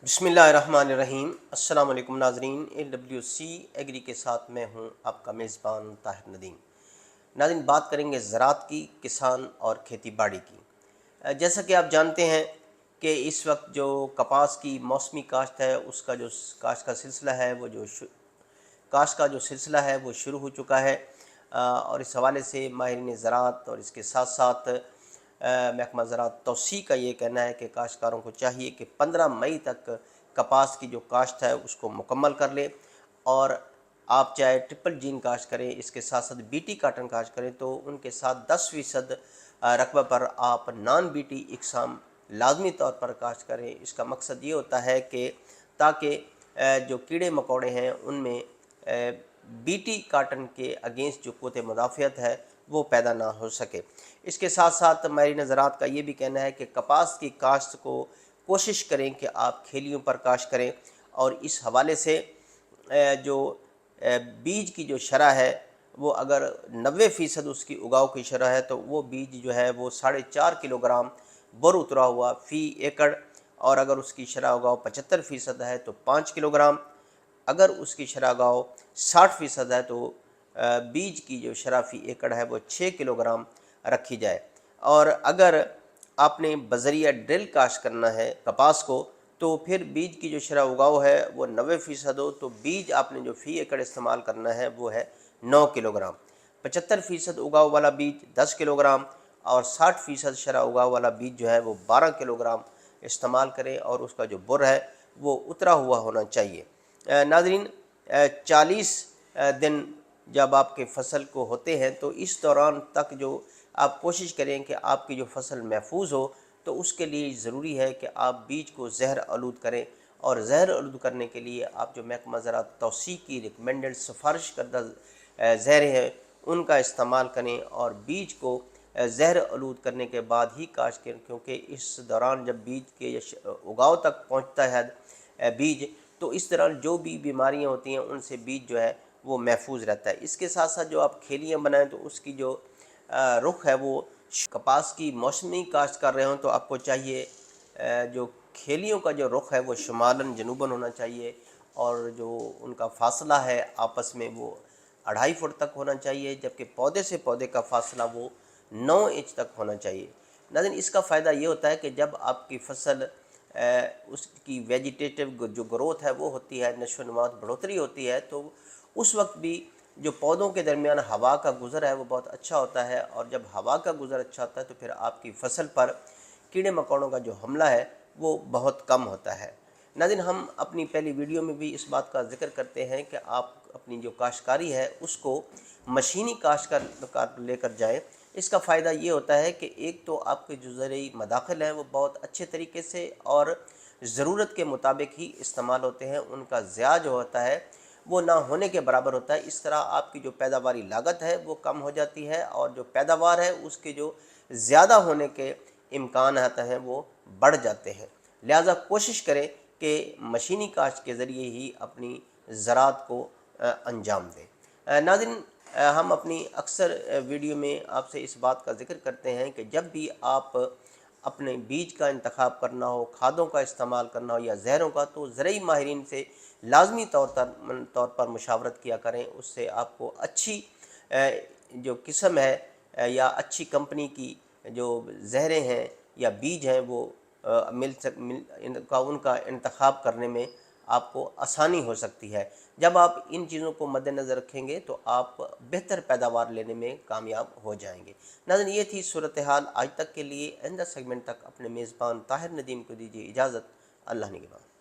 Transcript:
बिस्मिल्लाहिर्रहमानिर्रहीम। अस्सलाम वालेकुम नाज़रीन। AWC एग्री के साथ मैं हूं आपका मेज़बान ताहिर नदीम। नाज़रीन, बात करेंगे ज़राअत की, किसान और खेती बाड़ी की। जैसा कि आप जानते हैं कि इस वक्त जो कपास की मौसमी काश्त है उसका जो काश्त का सिलसिला है वो काश्त का जो सिलसिला है वो शुरू हो चुका है। और इस हवाले से माहिरीन ज़राअत और इसके साथ साथ महकमा ज़राअत तौसी का ये कहना है कि काश्तकारों को चाहिए कि 15 मई तक कपास की जो काश्त है उसको मुकम्मल कर लें। और आप चाहे ट्रिपल जीन काश्त करें, इसके साथ साथ बीटी काटन काश्त करें, तो उनके साथ 10% रकबे पर आप नॉन बीटी इकसाम लाजमी तौर पर काश्त करें। इसका मकसद ये होता है कि ताकि जो कीड़े मकोड़े हैं उनमें बीटी काटन के अगेंस्ट जो क़ुव्वत मुदाफ़ियत है वो पैदा ना हो सके। इसके साथ साथ माहिरीन ज़राअत का ये भी कहना है कि कपास की काश्त को कोशिश करें कि आप खेलियों पर काश्त करें। और इस हवाले से जो बीज की जो शरह है वो अगर 90% उसकी उगाव की शरह है तो वो बीज जो है वो 4.5 किलोग्राम बुर उतरा हुआ फ़ी एकड़, और अगर उसकी शरह उगाव 75% है तो 5 किलोग्राम, अगर उसकी शरह उगाव 60% है तो बीज की जो शरह फ़ी एकड़ है वो 6 किलोग्राम रखी जाए। और अगर आपने बज़रिया ड्रिल काश्त करना है कपास को तो फिर बीज की जो शरह उगाव है वो 90% हो तो बीज आपने जो फ़ी एकड़ इस्तेमाल करना है वो है 9 किलोग्राम। 75% उगाव वाला बीज 10 किलोग्राम और 60% शरह उगाव वाला बीज जो है वो 12 किलोग्राम इस्तेमाल करें, और उसका जो बुर है वो उतरा हुआ होना चाहिए। नाज़रीन, 40 दिन जब आपके फसल को होते हैं तो इस दौरान तक जो आप कोशिश करें कि आपकी जो फसल महफूज हो, तो उसके लिए ज़रूरी है कि आप बीज को ज़हर आलूद करें। और ज़हर आलूद करने के लिए आप जो महकमा ज़राअत तौसी की रिकमेंडेड सिफारिश करदा ज़हरें हैं उनका इस्तेमाल करें और बीज को ज़हर आलूद करने के बाद ही काश्त करें, क्योंकि इस दौरान जब बीज के उगाव तक पहुँचता है बीज, तो इस दौरान जो भी बीमारियाँ होती हैं उनसे बीज जो है वो महफूज रहता है। इसके साथ साथ जो आप खेलियाँ बनाएं तो उसकी जो रुख है वो कपास की मौसमी काश्त कर रहे हों तो आपको चाहिए जो खेलियों का जो रुख है वो शुमालन जनूबन होना चाहिए, और जो उनका फ़ासला है आपस में वो 2.5 फुट तक होना चाहिए, जबकि पौधे से पौधे का फ़ासला वो 9 इंच तक होना चाहिए। नाज़रीन, इसका फ़ायदा ये होता है कि जब आपकी फसल उसकी वेजिटेटिव जो ग्रोथ है वो होती है, नशोनुमात बढ़ोतरी होती है, तो उस वक्त भी जो पौधों के दरमियान हवा का गुज़र है वो बहुत अच्छा होता है। और जब हवा का गुज़र अच्छा होता है तो फिर आपकी फसल पर कीड़े मकोड़ों का जो हमला है वो बहुत कम होता है। नाज़रीन, हम अपनी पहली वीडियो में भी इस बात का ज़िक्र करते हैं कि आप अपनी जो काश्तकारी है उसको मशीनी काश्त कर लेकर जाएँ। इसका फ़ायदा ये होता है कि एक तो आपके जो ज़रई मदाखिल हैं वो बहुत अच्छे तरीके से और ज़रूरत के मुताबिक ही इस्तेमाल होते हैं, उनका ज़िया जो होता है वो ना होने के बराबर होता है। इस तरह आपकी जो पैदावारी लागत है वो कम हो जाती है, और जो पैदावार है उसके जो ज़्यादा होने के इम्कान आते हैं वो बढ़ जाते हैं। लिहाजा कोशिश करें कि मशीनी काश्त के ज़रिए ही अपनी ज़राअत को अंजाम दें। नाज़रीन, हम अपनी अक्सर वीडियो में आपसे इस बात का ज़िक्र करते हैं कि जब भी आप अपने बीज का इंतखाब करना हो, खादों का इस्तेमाल करना हो या ज़हरों का, तो ज़रई माहिरीन से लाजमी तौर पर मुशावरत किया करें। उससे आपको अच्छी जो किस्म है या अच्छी कंपनी की जो ज़हरें हैं या बीज हैं वो उनका इंतखाब करने में आपको आसानी हो सकती है। जब आप इन चीज़ों को मद्देनज़र रखेंगे तो आप बेहतर पैदावार लेने में कामयाब हो जाएंगे। नाज़रीन, ये थी सूरत हाल आज तक के लिए। आइंदा सेगमेंट तक अपने मेज़बान ताहिर नदीम को दीजिए इजाज़त। अल्लाह निगहबान।